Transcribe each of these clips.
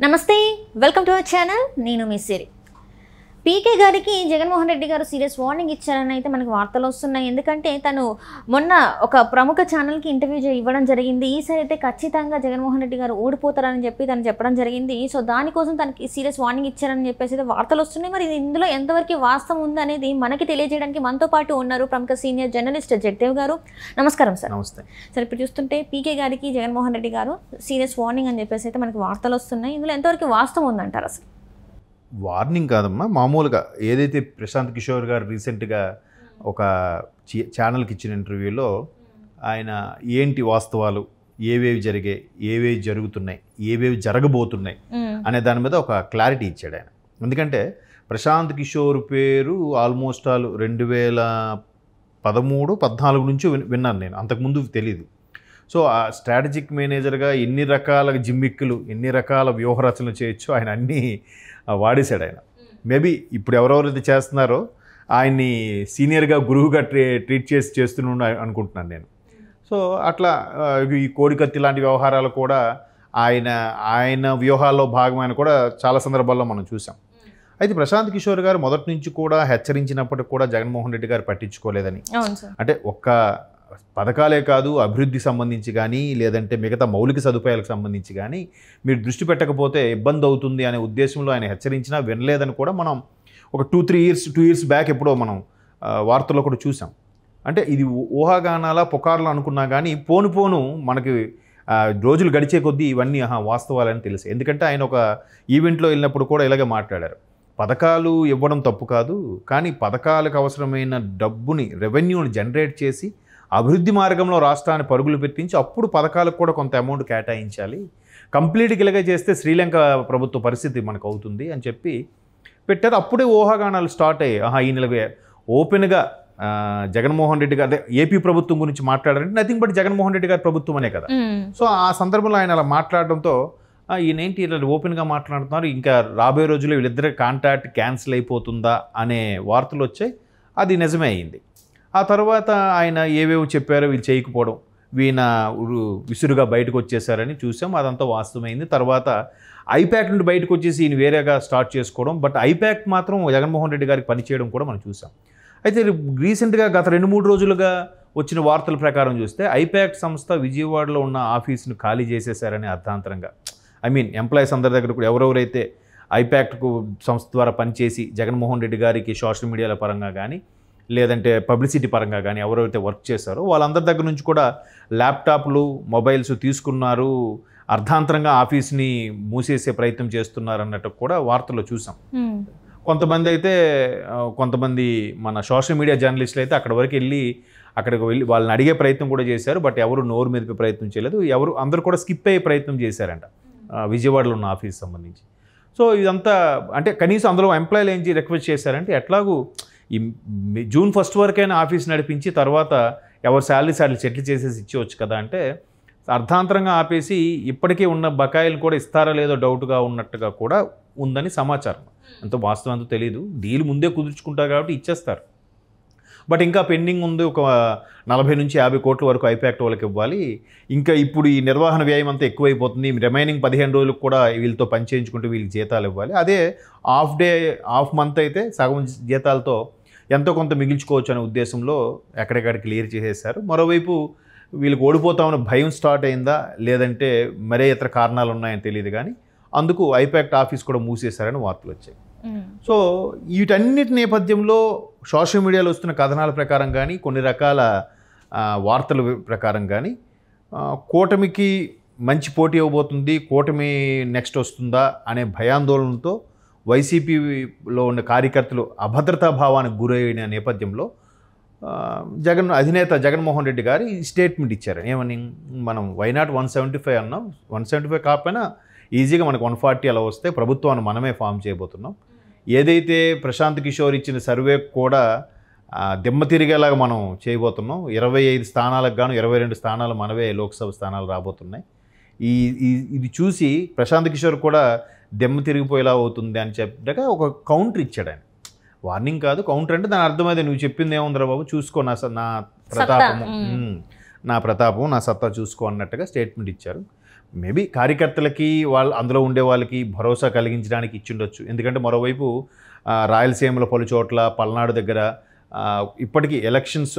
నమస్తే welcome to our channel నేను మీ సిరి పీకే గారికి జగన్మోహన్ రెడ్డి గారు సీరియస్ వార్నింగ్ ఇచ్చారని అయితే మనకు వార్తలు వస్తున్నాయి. ఎందుకంటే తను మొన్న ఒక ప్రముఖ ఛానల్కి ఇంటర్వ్యూ ఇవ్వడం జరిగింది. ఈసారి అయితే ఖచ్చితంగా జగన్మోహన్ రెడ్డి గారు ఓడిపోతారని చెప్పి తను చెప్పడం జరిగింది. సో దానికోసం తనకి సీరియస్ వార్నింగ్ ఇచ్చారని చెప్పేసి అయితే వార్తలు వస్తున్నాయి. మరి ఇందులో ఎంతవరకు వాస్తవం ఉంది అనేది మనకి తెలియజేయడానికి మనతో పాటు ఉన్నారు ప్రముఖ సీనియర్ జర్నలిస్ట్ జగదేవ్ గారు. నమస్కారం సార్. నమస్తే సార్, ఇప్పుడు చూస్తుంటే పీకే గారికి జగన్మోహన్ రెడ్డి గారు సీరియస్ వార్నింగ్ అని చెప్పేసి అయితే మనకి వార్తలు వస్తున్నాయి. ఇందులో ఎంతవరకు వాస్తవం ఉందంటారు? అసలు వార్నింగ్ కాదమ్మా, మామూలుగా ఏదైతే ప్రశాంత్ కిషోర్ గారు రీసెంట్గా ఒక ఛానల్కి ఇచ్చిన ఇంటర్వ్యూలో ఆయన ఏంటి వాస్తవాలు, ఏవేవి జరిగాయి, ఏవేవి జరుగుతున్నాయి, ఏవేవి జరగబోతున్నాయి అనే దాని మీద ఒక క్లారిటీ ఇచ్చాడు ఆయన. ఎందుకంటే ప్రశాంత్ కిషోర్ పేరు ఆల్మోస్ట్ ఆల్ 2013-14 నుంచి విన్నాను నేను, అంతకుముందు తెలియదు. సో ఆ స్ట్రాటజిక్ మేనేజర్గా ఎన్ని రకాల జిమ్మిక్కులు, ఎన్ని రకాల వ్యూహరచనలు చేయొచ్చు ఆయన అన్నీ వాడేశాడు ఆయన. మేబీ ఇప్పుడు ఎవరెవరైతే చేస్తున్నారో ఆయన్ని సీనియర్గా గురువుగా ట్రీట్ చేస్తున్నా అనుకుంటున్నాను నేను. సో అట్లా ఈ కోడికత్తి లాంటి వ్యవహారాలు కూడా ఆయన వ్యూహాల్లో భాగమైన కూడా చాలా సందర్భాల్లో మనం చూసాం. అయితే ప్రశాంత్ కిషోర్ గారు మొదటి నుంచి కూడా హెచ్చరించినప్పటికి కూడా జగన్మోహన్ రెడ్డి గారు పట్టించుకోలేదని, అంటే ఒక్క పథకాలే కాదు అభివృద్ధి సంబంధించి కానీ లేదంటే మిగతా మౌలిక సదుపాయాలకు సంబంధించి కానీ మీరు దృష్టి పెట్టకపోతే ఇబ్బంది అవుతుంది అనే ఉద్దేశంలో ఆయన హెచ్చరించినా వినలేదని కూడా మనం ఒక 2 ఇయర్స్ బ్యాక్ ఎప్పుడో మనం వార్తల్లో కూడా చూసాం. అంటే ఇది ఊహాగానాల పుకార్లు అనుకున్నా కానీ పోను మనకి రోజులు గడిచే కొద్దీ ఇవన్నీ వాస్తవాలని తెలుసు. ఎందుకంటే ఆయన ఒక ఈవెంట్లో వెళ్ళినప్పుడు కూడా ఇలాగే మాట్లాడారు. పథకాలు ఇవ్వడం తప్పు కాదు, కానీ పథకాలకు అవసరమైన డబ్బుని, రెవెన్యూని జనరేట్ చేసి అభివృద్ధి మార్గంలో రాష్ట్రాన్ని పరుగులు పెట్టించి అప్పుడు పథకాలకు కూడా కొంత అమౌంట్ కేటాయించాలి. కంప్లీట్గా ఇలాగే చేస్తే శ్రీలంక ప్రభుత్వ పరిస్థితి మనకు అవుతుంది అని చెప్పి పెట్టారు. అప్పుడే ఊహాగానాలు స్టార్ట్ అయ్యాయి. ఈయన ఓపెన్గా జగన్మోహన్ రెడ్డి గారు, అదే ఏపీ ప్రభుత్వం గురించి మాట్లాడారంటే నథింగ్ బట్ జగన్మోహన్ రెడ్డి గారి ప్రభుత్వం అనే కదా. సో ఆ సందర్భంలో ఆయన అలా మాట్లాడడంతో ఈయనేంటి ఇలా ఓపెన్గా మాట్లాడుతున్నారు, ఇంకా రాబోయే రోజుల్లో వీళ్ళిద్దరి కాంట్రాక్ట్ క్యాన్సిల్ అయిపోతుందా అనే వార్తలు వచ్చాయి. అది నిజమే అయింది. ఆ తర్వాత ఆయన ఏవేవో చెప్పారో వీళ్ళు చేయకపోవడం, వీణ విసురుగా బయటకు వచ్చేసారని చూసాం. అదంతా వాస్తవమైంది. తర్వాత ఐపాక్ నుండి బయటకు వచ్చేసి ఈయన వేరేగా స్టార్ట్ చేసుకోవడం, బట్ ఐపాక్ మాత్రం జగన్మోహన్ రెడ్డి గారికి పనిచేయడం కూడా మనం చూసాం. అయితే రీసెంట్గా గత 2-3 రోజులుగా వచ్చిన వార్తల ప్రకారం చూస్తే ఐపాక్ సంస్థ విజయవాడలో ఉన్న ఆఫీసును ఖాళీ చేసేసారని అర్థాంతరంగా, ఎంప్లాయీస్ అందరి దగ్గర కూడా ఎవరెవరైతే ఐపాక్ సంస్థ ద్వారా పనిచేసి జగన్మోహన్ రెడ్డి గారికి సోషల్ మీడియాల పరంగా కానీ లేదంటే పబ్లిసిటీ పరంగా కానీ ఎవరైతే వర్క్ చేశారో వాళ్ళందరి దగ్గర నుంచి కూడా ల్యాప్టాప్లు, మొబైల్స్ తీసుకున్నారు, అర్ధాంతరంగా ఆఫీస్ని మూసేసే ప్రయత్నం చేస్తున్నారు అన్నట్టు కూడా వార్తల్లో చూసాం. కొంతమంది మన సోషల్ మీడియా జర్నలిస్టులు అయితే అక్కడికి వెళ్ళి వాళ్ళని అడిగే ప్రయత్నం కూడా చేశారు. బట్ ఎవరు నోరు మెదిపే ప్రయత్నం చేయలేదు. అందరూ కూడా స్కిప్ అయ్యే ప్రయత్నం చేశారంట విజయవాడలో ఉన్న ఆఫీస్ సంబంధించి. సో ఇదంతా అంటే కనీసం అందులో ఎంప్లాయీలు ఏం రిక్వెస్ట్ చేశారంటే ఎట్లాగూ ఈ జూన్ 1 వరకైనా ఆఫీస్ నడిపించి తర్వాత ఎవరు శాలరీ సెటిల్ చేసేసి ఇచ్చేవచ్చు కదా అంటే అర్ధాంతరంగా ఆపేసి ఇప్పటికే ఉన్న బకాయిలు కూడా ఇస్తారా లేదో డౌట్గా ఉన్నట్టుగా కూడా ఉందని సమాచారం. అంత వాస్తవం అంతా తెలియదు. డీల్ ముందే కుదుర్చుకుంటారు కాబట్టి ఇచ్చేస్తారు. బట్ ఇంకా పెండింగ్ ఉంది. ఒక 40-50 కోట్ల వరకు ఐపాక్ట్ వాళ్ళకి ఇవ్వాలి. ఇంకా ఇప్పుడు ఈ నిర్వహణ వ్యయం అంతా ఎక్కువైపోతుంది. రిమైనింగ్ 15 రోజులకు కూడా వీళ్ళతో పని చేయించుకుంటూ వీళ్ళకి జీతాలు ఇవ్వాలి. అదే హాఫ్ మంత్ అయితే సగం జీతాలతో ఎంతో కొంత మిగిల్చుకోవచ్చు అనే ఉద్దేశంలో ఎక్కడెక్కడ క్లియర్ చేసేశారు. మరోవైపు వీళ్ళకి ఓడిపోతామన్న భయం స్టార్ట్ అయిందా లేదంటే మరే ఇతర కారణాలు ఉన్నాయని తెలియదు, కానీ అందుకు ఐపాక్ట్ ఆఫీస్ కూడా మూసేశారని వార్తలు వచ్చాయి. సో వీటన్నిటి నేపథ్యంలో సోషల్ మీడియాలో వస్తున్న కథనాల ప్రకారం కానీ కొన్ని రకాల వార్తల ప్రకారం కానీ కూటమికి మంచి పోటీ ఇవ్వబోతుంది, కూటమి నెక్స్ట్ వస్తుందా అనే భయాందోళనతో వైసీపీలో ఉన్న కార్యకర్తలు అభద్రతా భావానికి గురైన నేపథ్యంలో అధినేత జగన్మోహన్ రెడ్డి గారు ఈ స్టేట్మెంట్ ఇచ్చారు. ఏమని, మనం వైనాట్ 175 అన్నాం, 175 కాకపోయినా ఈజీగా మనకు 140 అలా వస్తే ప్రభుత్వాన్ని మనమే ఫామ్ చేయబోతున్నాం. ఏదైతే ప్రశాంత్ కిషోర్ ఇచ్చిన సర్వే కూడా దిమ్మ తిరిగేలాగా మనం చేయబోతున్నాం. 25 స్థానాలకు గాను 22 స్థానాలు మనవే లోక్సభ స్థానాలు రాబోతున్నాయి. ఇది చూసి ప్రశాంత్ కిషోర్ కూడా దిమ్మ తిరిగిపోయేలా అవుతుంది అని చెప్పాక ఒక కౌంటర్ ఇచ్చాడు ఆయన. వార్నింగ్ కాదు, కౌంటర్ అంటే దాని అర్థమైతే నువ్వు చెప్పింది ఏముందిరా బాబు, చూసుకో నా ప్రతాపం, నా సత్తా చూసుకో అన్నట్టుగా స్టేట్మెంట్ ఇచ్చారు. మేబీ కార్యకర్తలకి అందులో ఉండే వాళ్ళకి భరోసా కలిగించడానికి ఇచ్చిండొచ్చు. ఎందుకంటే మరోవైపు రాయలసీమలో పలు చోట్ల పల్నాడు దగ్గర ఇప్పటికీ ఎలక్షన్స్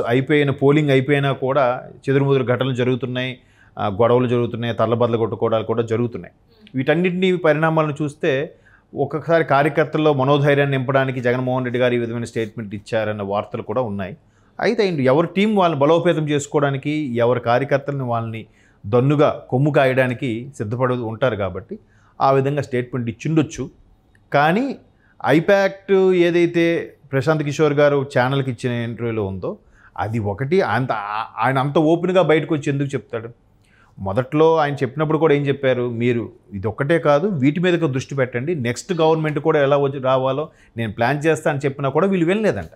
పోలింగ్ అయిపోయినా కూడా చెదురుముదురు ఘటనలు జరుగుతున్నాయి, గొడవలు జరుగుతున్నాయి, తల్లబద్దలు కొట్టుకోవడాలు కూడా జరుగుతున్నాయి. వీటన్నిటినీ పరిణామాలను చూస్తే ఒక్కొక్కసారి కార్యకర్తల్లో మనోధైర్యాన్ని నింపడానికి జగన్మోహన్ రెడ్డి గారు ఈ విధమైన స్టేట్మెంట్ ఇచ్చారన్న వార్తలు కూడా ఉన్నాయి. అయితే ఎవరి టీం వాళ్ళని బలోపేతం చేసుకోవడానికి, ఎవరి కార్యకర్తలను వాళ్ళని దన్నుగా కొమ్ము కాయడానికి సిద్ధపడు ఉంటారు కాబట్టి ఆ విధంగా స్టేట్మెంట్ ఇచ్చిండొచ్చు. కానీ ఐపాక్ట్ ఏదైతే ప్రశాంత్ కిషోర్ గారు ఛానల్కి ఇచ్చిన ఇంటర్వ్యూలో ఉందో అది ఒకటి. ఆయన అంత ఓపెన్గా బయటకు వచ్చి ఎందుకు చెప్తాడు? మొదట్లో ఆయన చెప్పినప్పుడు కూడా ఏం చెప్పారు, మీరు ఇది ఒక్కటే కాదు వీటి మీదకి దృష్టి పెట్టండి, నెక్స్ట్ గవర్నమెంట్ కూడా ఎలా రావాలో నేను ప్లాన్ చేస్తా అని చెప్పినా కూడా వీళ్ళు వెళ్ళలేదంట.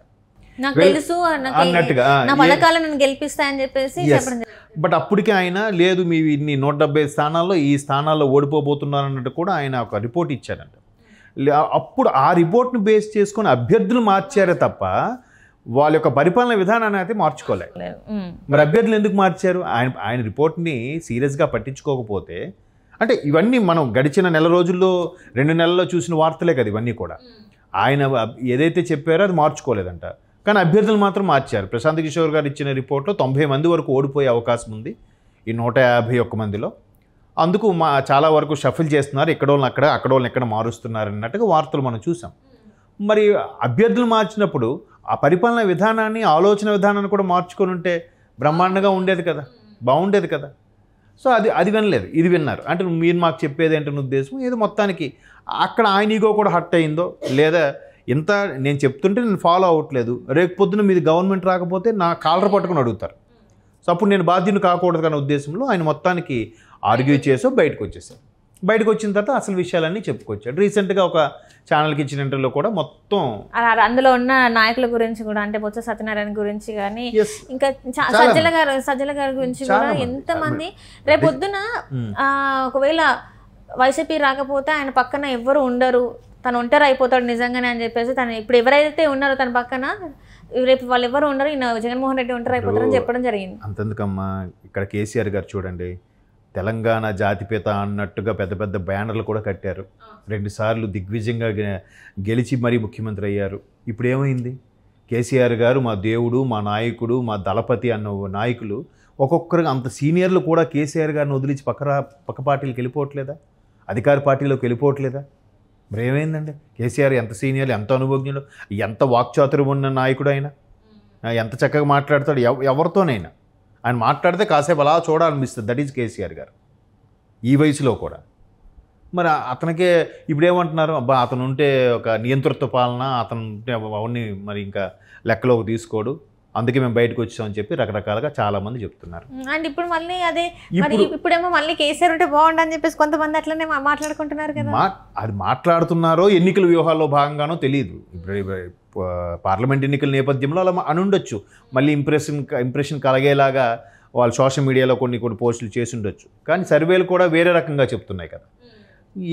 నాకు తెలుసు అన్నట్టుగా నా పథకాలను నేను గెలిపిస్తానని చెప్పేసి చెప్పడం. బట్ అప్పటికే ఆయన లేదు మీ ఇన్ని 170 స్థానాల్లో ఈ స్థానాల్లో ఓడిపోబోతున్నారన్నట్టు కూడా ఆయన ఒక రిపోర్ట్ ఇచ్చారంట. అప్పుడు ఆ రిపోర్ట్ను బేస్ చేసుకొని అభ్యర్థులు మార్చారే తప్ప వాళ్ళ యొక్క పరిపాలన విధానాన్ని అయితే మార్చుకోలేదు. మరి అభ్యర్థులు ఎందుకు మార్చారు? ఆయన రిపోర్ట్ని సీరియస్గా పట్టించుకోకపోతే, అంటే ఇవన్నీ మనం గడిచిన నెల రోజుల్లో 2 నెలల్లో చూసిన వార్తలే కదా ఇవన్నీ కూడా. ఆయన ఏదైతే చెప్పారో అది మార్చుకోలేదంట, కానీ అభ్యర్థులు మాత్రం మార్చారు. ప్రశాంత్ కిషోర్ గారు ఇచ్చిన రిపోర్ట్లో 90 మంది వరకు ఓడిపోయే అవకాశం ఉంది ఈ 151 మందిలో. అందుకు చాలా వరకు షఫిల్ చేస్తున్నారు, అక్కడోళ్ళని ఎక్కడ మారుస్తున్నారు అన్నట్టుగా వార్తలు మనం చూసాం. మరి అభ్యర్థులు మార్చినప్పుడు ఆ పరిపాలన విధానాన్ని, ఆలోచన విధానాన్ని కూడా మార్చుకొని ఉంటే బ్రహ్మాండంగా ఉండేది కదా, బాగుండేది కదా. సో అది వినలేదు, ఇది విన్నారు. అంటే మీరు మాకు చెప్పేది ఏంటనే ఉద్దేశం. ఏదో మొత్తానికి అక్కడ ఆయన ఈగో కూడా హర్ట్ అయిందో, లేదా ఇంత నేను చెప్తుంటే నేను ఫాలో అవ్వట్లేదు, రేపు పొద్దున మీది గవర్నమెంట్ రాకపోతే నా కాలర్ పట్టుకుని అడుగుతారు, సో అప్పుడు నేను బాధ్యుని కాకూడదు అనే ఉద్దేశంలో ఆయన మొత్తానికి ఆర్గ్యూ చేసో బయటకు వచ్చేసారు. బయటకు వచ్చిన తర్వాత అసలు విషయాలన్నీ చెప్పుకొచ్చాడు. రీసెంట్గా ఒక ఛానల్కి ఇచ్చిన ఇంటర్వ్యూలో కూడా మొత్తం అందులో ఉన్న నాయకుల గురించి కూడా, అంటే బొత్స సత్యనారాయణ గురించి కానీ, ఇంకా సజ్జల గారి గురించి కూడా ఎంతమంది రేపు పొద్దున ఒకవేళ వైసీపీ రాకపోతే ఆయన పక్కన ఎవ్వరు ఉండరు, తను ఒంటరి అయిపోతాడు నిజంగానే అని చెప్పేసి, తను ఇప్పుడు ఎవరైతే ఉన్నారో తన పక్కన రేపు వాళ్ళు ఎవరు ఉండరు, ఈయన జగన్మోహన్ రెడ్డి ఒంటరి అయిపోతారని చెప్పడం జరిగింది. అంతెందుకమ్మా, ఇక్కడ కేసీఆర్ గారు చూడండి, తెలంగాణ జాతిపిత అన్నట్టుగా పెద్ద పెద్ద బ్యానర్లు కూడా కట్టారు. 2 సార్లు దిగ్విజయంగా గెలిచి మరీ ముఖ్యమంత్రి అయ్యారు. ఇప్పుడు ఏమైంది? కేసీఆర్ గారు మా దేవుడు, మా నాయకుడు, మా దళపతి అన్న నాయకులు ఒక్కొక్కరు అంత సీనియర్లు కూడా కేసీఆర్ గారిని వదిలించి పక్క పార్టీలకు వెళ్ళిపోవట్లేదా? అధికార పార్టీలోకి వెళ్ళిపోవట్లేదా? మరి ఏమైందండి? కేసీఆర్ ఎంత సీనియర్లు, ఎంత అనుభవజ్ఞుడు, ఎంత వాక్చాతుర్యం ఉన్న నాయకుడు ఆయన, ఎంత చక్కగా మాట్లాడతాడు ఎవరితోనైనా. ఆయన మాట్లాడితే కాసేపు అలా చూడాలనిపిస్తుంది. దట్ ఈజ్ కేసీఆర్ గారు ఈ వయసులో కూడా. మరి అతనికే ఇప్పుడు ఏమంటున్నారు, అబ్బా అతను ఉంటే ఒక నియంతృత్వ పాలన, అతను ఉంటే అవన్నీ మరి ఇంకా లెక్కలోకి తీసుకోడు, అందుకే మేము బయటకు వచ్చామని చెప్పి రకరకాలుగా చాలా మంది చెప్తున్నారు. అండ్ ఇప్పుడు మళ్ళీ అదే ఇప్పుడేమో మళ్ళీ కేసీఆర్ ఉంటే బాగుండని చెప్పేసి కొంతమంది అట్లనే మాట్లాడుకుంటున్నారు కదా. అది మాట్లాడుతున్నారో ఎన్నికల వ్యూహాల్లో భాగంగానో తెలియదు. ఇప్పుడు పార్లమెంట్ ఎన్నికల నేపథ్యంలో అలా అనుండొచ్చు, మళ్ళీ ఇంప్రెషన్ కలగేలాగా వాళ్ళు సోషల్ మీడియాలో కొన్ని పోస్టులు చేసి ఉండొచ్చు. కానీ సర్వేలు కూడా వేరే రకంగా చెప్తున్నాయి కదా.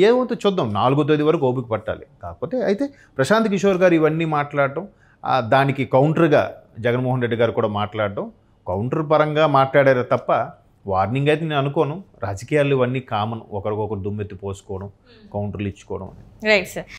ఏమవుతుందో చూద్దాం, 4వ తేదీ వరకు ఓపిక పట్టాలి. కాకపోతే అయితే ప్రశాంత్ కిషోర్ గారు ఇవన్నీ మాట్లాడటం, దానికి కౌంటర్గా జగన్మోహన్ రెడ్డి గారు కూడా మాట్లాడటం, కౌంటర్ పరంగా మాట్లాడారు తప్ప వార్నింగ్ అయితే నేను అనుకోను. రాజకీయాలు ఇవన్నీ కామన్, ఒకరికొకరు దుమ్మెత్తి పోసుకోవడం, కౌంటర్లు ఇచ్చుకోవడం. Right sir.